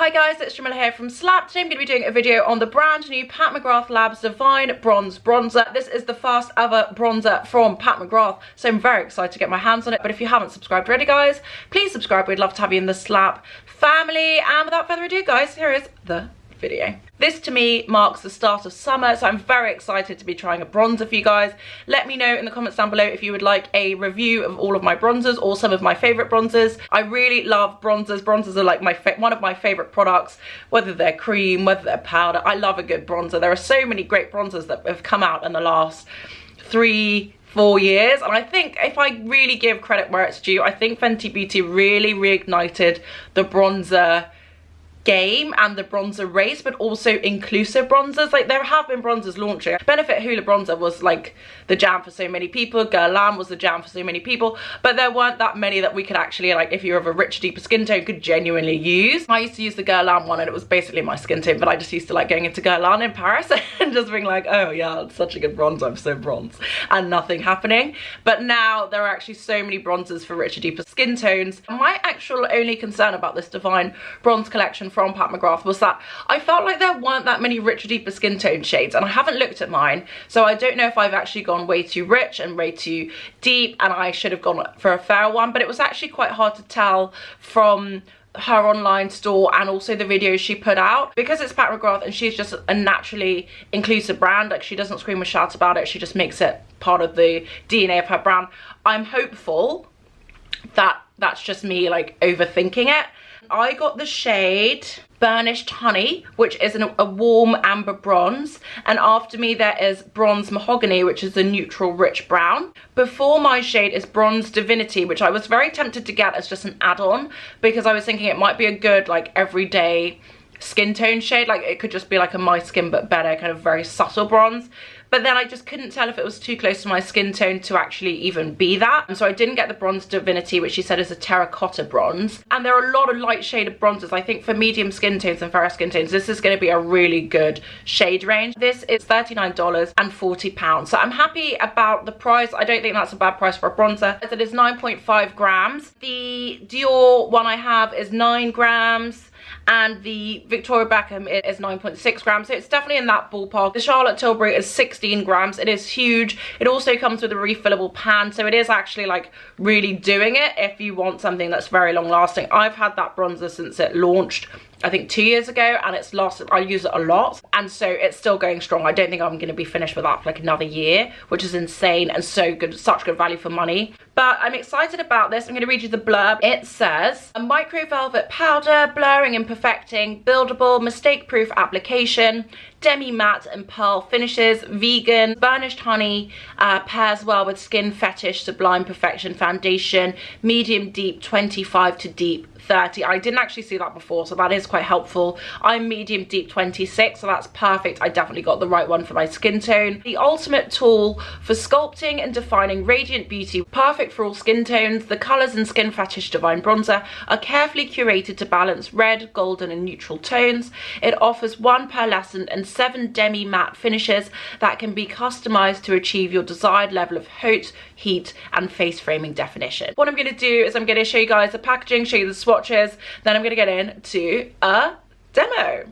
Hi guys, it's Jamila here from Slapp. Today I'm going to be doing a video on the brand new Pat McGrath Labs Divine Bronzer. This is the first ever bronzer from Pat McGrath, so I'm very excited to get my hands on it. But if you haven't subscribed already, guys, please subscribe. We'd love to have you in the Slapp family. And without further ado, guys, here is the video. This to me marks the start of summer, so I'm very excited to be trying a bronzer for you guys. Let me know in the comments down below if you would like a review of all of my bronzers or some of my favorite bronzers. I really love bronzers. Bronzers are like one of my favorite products, whether they're cream, whether they're powder. I love a good bronzer. There are so many great bronzers that have come out in the last 3-4 years, and I think if I really give credit where it's due, I think Fenty Beauty really reignited the bronzer game and the bronzer race, but also inclusive bronzers. Like, there have been bronzers launching. Benefit Hoola bronzer was like the jam for so many people. Guerlain was the jam for so many people, but there weren't that many that we could actually, like, if you're of a rich, deeper skin tone, could genuinely use. I used to use the Guerlain one and it was basically my skin tone, but I just used to like going into Guerlain in Paris and just being like, oh yeah, it's such a good bronzer, I'm so bronze, and nothing happening. But now there are actually so many bronzers for richer, deeper skin tones. My actual only concern about this Divine Bronze collection from Pat McGrath was that I felt like there weren't that many richer, deeper skin tone shades, and I haven't looked at mine, so I don't know if I've actually gone way too rich and way too deep, and I should have gone for a fair one. But it was actually quite hard to tell from her online store and also the videos she put out, because it's Pat McGrath and she's just a naturally inclusive brand. Like, she doesn't scream or shout about it, she just makes it part of the DNA of her brand. I'm hopeful that that's just me like overthinking it. I got the shade Burnished Honey, which is a warm amber bronze, and after me there is Bronze Mahogany, which is a neutral rich brown. Before my shade is Bronze Divinity, which I was very tempted to get as just an add-on, because I was thinking it might be a good like everyday skin tone shade. Like, it could just be like a my skin but better, kind of very subtle bronze. But then I just couldn't tell if it was too close to my skin tone to actually even be that. And so I didn't get the Bronze Divinity, which she said is a terracotta bronze. And there are a lot of light shaded bronzers. I think for medium skin tones and fairer skin tones, this is going to be a really good shade range. This is $39 and £40. So I'm happy about the price. I don't think that's a bad price for a bronzer. It is 9.5 grams. The Dior one I have is 9 grams. And the Victoria Beckham is 9.6 grams, so it's definitely in that ballpark. The Charlotte Tilbury is 16 grams. It is huge. It also comes with a refillable pan, so it is actually like really doing it if you want something that's very long lasting. I've had that bronzer since it launched, I think 2 years ago, and it's lasted, I use it a lot, and so it's still going strong. I don't think I'm going to be finished with that for like another year, which is insane and so good, such good value for money. But I'm excited about this. I'm going to read you the blurb. It says, a micro velvet powder, blurring and perfecting, buildable, mistake-proof application, demi-matte and pearl finishes, vegan, Burnished Honey, pairs well with Skin Fetish Sublime Perfection Foundation, medium deep 25 to deep 30. I didn't actually see that before, so that is quite helpful. I'm medium deep 26, so that's perfect. I definitely got the right one for my skin tone. The ultimate tool for sculpting and defining radiant beauty, perfect for all skin tones. The colours in Skin Fetish Divine Bronzer are carefully curated to balance red, golden and neutral tones. It offers 1 pearlescent and 7 demi-matte finishes that can be customised to achieve your desired level of haute, heat and face framing definition. What I'm going to do is I'm going to show you guys the packaging, show you the swatches, then I'm going to get into a demo.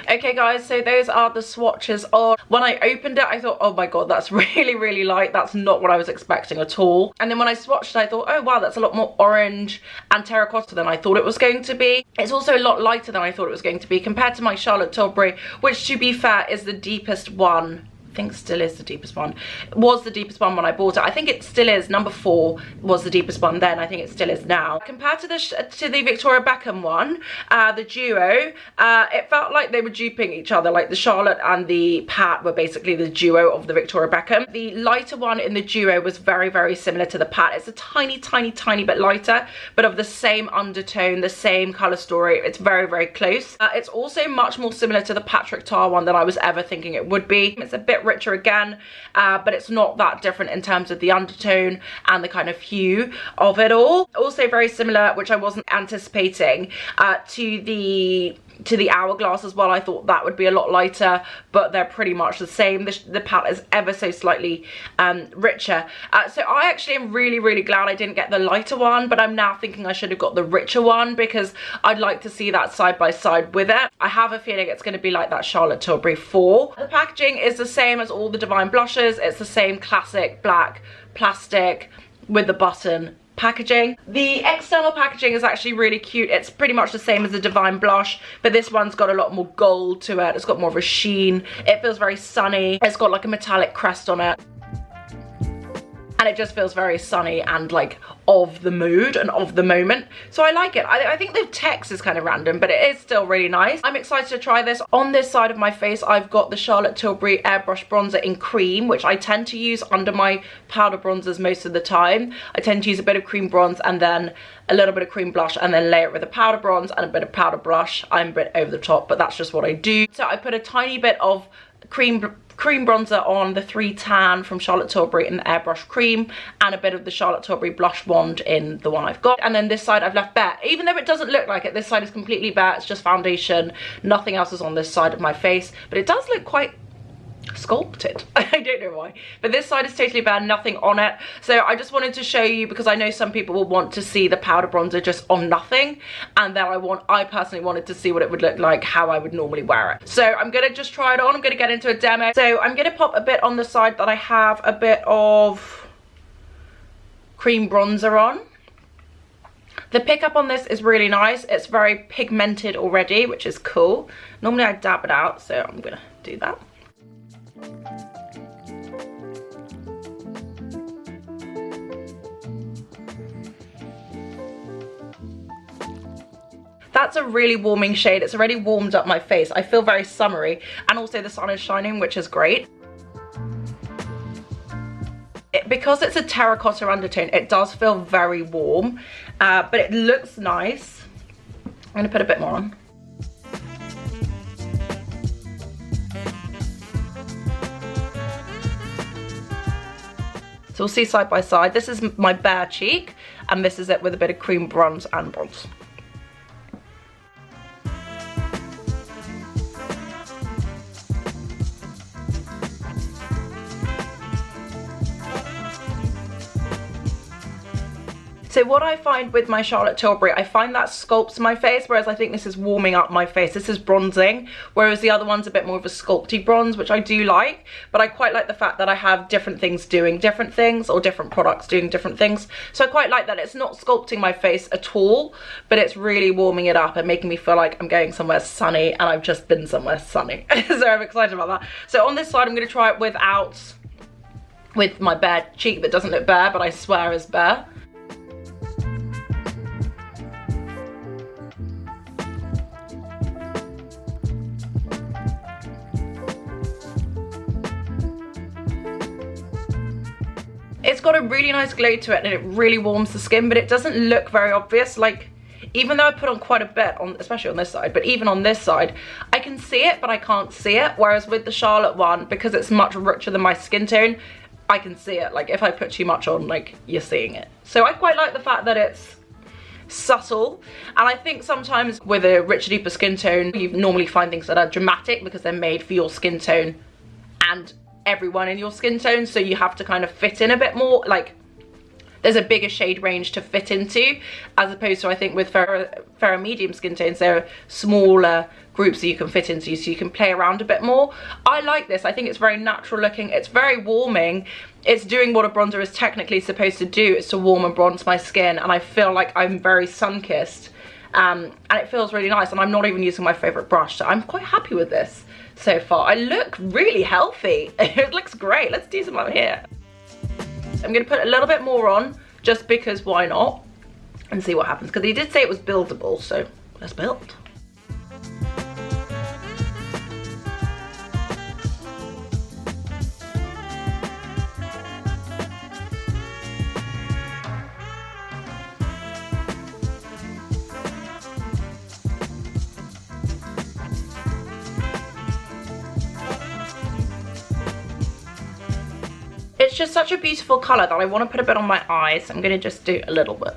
Okay guys, so those are the swatches on. When I opened it, I thought, oh my god, that's really light. That's not what I was expecting at all. And then when I swatched it, I thought, oh wow, that's a lot more orange and terracotta than I thought it was going to be. It's also a lot lighter than I thought it was going to be compared to my Charlotte Tilbury, which to be fair is the deepest one. I think still is the deepest one. It was the deepest one when I bought it. I think it still is. Number 4 was the deepest one then. I think it still is now. Compared to the Victoria Beckham one, the duo, it felt like they were duping each other. Like the Charlotte and the Pat were basically the duo of the Victoria Beckham. The lighter one in the duo was very similar to the Pat. It's a tiny bit lighter, but of the same undertone, the same color story. It's very close. It's also much more similar to the Patrick Tar one than I was ever thinking it would be. It's a bit richer again, but it's not that different in terms of the undertone and the kind of hue of it all. Also very similar, which I wasn't anticipating, to the Hourglass as well. I thought that would be a lot lighter, but they're pretty much the same. The palette is ever so slightly richer. So I actually am really glad I didn't get the lighter one, but I'm now thinking I should have got the richer one because I'd like to see that side by side with it. I have a feeling it's going to be like that Charlotte Tilbury 4. The packaging is the same as all the Divine blushes. It's the same classic black plastic with the button packaging. The external packaging is actually really cute. It's pretty much the same as the Divine blush, but this one's got a lot more gold to it. It's got more of a sheen. It feels very sunny. It's got like a metallic crest on it. And it just feels very sunny and like of the mood and of the moment. So I like it. I think the text is kind of random, but it is still really nice. I'm excited to try this. On this side of my face, I've got the Charlotte Tilbury Airbrush Bronzer in cream, which I tend to use under my powder bronzers most of the time. I tend to use a bit of cream bronze and then a little bit of cream blush and then layer it with a powder bronze and a bit of powder blush. I'm a bit over the top, but that's just what I do. So I put a tiny bit of cream bronzer on the 3 Tan from Charlotte Tilbury in the Airbrush Cream and a bit of the Charlotte Tilbury Blush Wand in the one I've got. And then this side I've left bare. Even though it doesn't look like it, this side is completely bare. It's just foundation. Nothing else is on this side of my face, but it does look quite sculpted. I don't know why, but this side is totally bare, nothing on it. So I just wanted to show you because I know some people will want to see the powder bronzer just on nothing, and then I personally wanted to see what it would look like, how I would normally wear it. So I'm gonna just try it on. I'm gonna get into a demo. So I'm gonna pop a bit on the side that I have a bit of cream bronzer on. The pickup on this is really nice. It's very pigmented already, which is cool. Normally I dab it out, so I'm gonna do that. That's a really warming shade. It's already warmed up my face. I feel very summery, and also the sun is shining, which is great. Because it's a terracotta undertone, it does feel very warm, but it looks nice. I'm gonna put a bit more on. So we'll see side by side. This is my bare cheek, and this is it with a bit of cream bronze and bronze. So what I find with my Charlotte Tilbury, I find that sculpts my face, whereas I think this is warming up my face. This is bronzing, whereas the other one's a bit more of a sculpty bronze, which I do like, but I quite like the fact that I have different things doing different things, or different products doing different things. So I quite like that it's not sculpting my face at all, but it's really warming it up and making me feel like I'm going somewhere sunny, and I've just been somewhere sunny. So I'm excited about that. So on this side, I'm gonna try it with my bare cheek that doesn't look bare, but I swear is bare. It's got a really nice glow to it, and it really warms the skin, but it doesn't look very obvious. Like, even though I put on quite a bit, especially on this side, but even on this side, I can see it, but I can't see it. Whereas with the Charlotte one, because it's much richer than my skin tone, I can see it. Like, if I put too much on, like, you're seeing it. So I quite like the fact that it's subtle, and I think sometimes with a richer, deeper skin tone, you normally find things that are dramatic because they're made for your skin tone and everyone in your skin tone, so you have to kind of fit in a bit more. Like, there's a bigger shade range to fit into, as opposed to I think with fairer medium skin tones there are smaller groups that you can fit into, so you can play around a bit more. I like this. I think it's very natural looking, it's very warming, it's doing what a bronzer is technically supposed to do. It's to warm and bronze my skin, and I feel like I'm very sun-kissed, and it feels really nice, and I'm not even using my favorite brush, so I'm quite happy with this so far. I look really healthy. It looks great. Let's do some up here. I'm gonna put a little bit more on just because why not, and see what happens, because he did say it was buildable, so let's build. It's just such a beautiful colour that I want to put a bit on my eyes. I'm going to just do a little bit.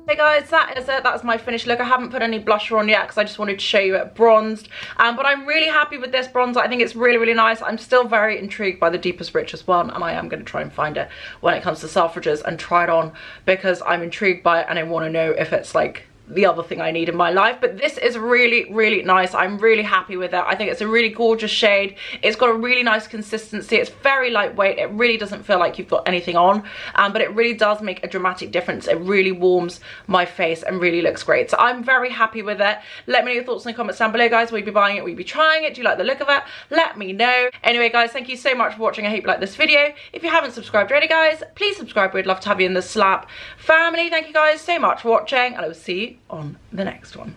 Hey guys, that is it. That's my finished look. I haven't put any blusher on yet because I just wanted to show you it bronzed. But I'm really happy with this bronzer. I think it's really, really nice. I'm still very intrigued by the deepest, richest one, and I am going to try and find it when it comes to Selfridges and try it on, because I'm intrigued by it and I want to know if it's like the other thing I need in my life. But this is really, really nice. I'm really happy with it. I think it's a really gorgeous shade. It's got a really nice consistency. It's very lightweight. It really doesn't feel like you've got anything on, but it really does make a dramatic difference. It really warms my face and really looks great. So I'm very happy with it. Let me know your thoughts in the comments down below, guys. Will you be buying it? Will you be trying it? Do you like the look of it? Let me know. Anyway, guys, thank you so much for watching. I hope you like this video. If you haven't subscribed already, guys, please subscribe. We'd love to have you in the Slapp family. Thank you guys so much for watching, and I will see you on the next one.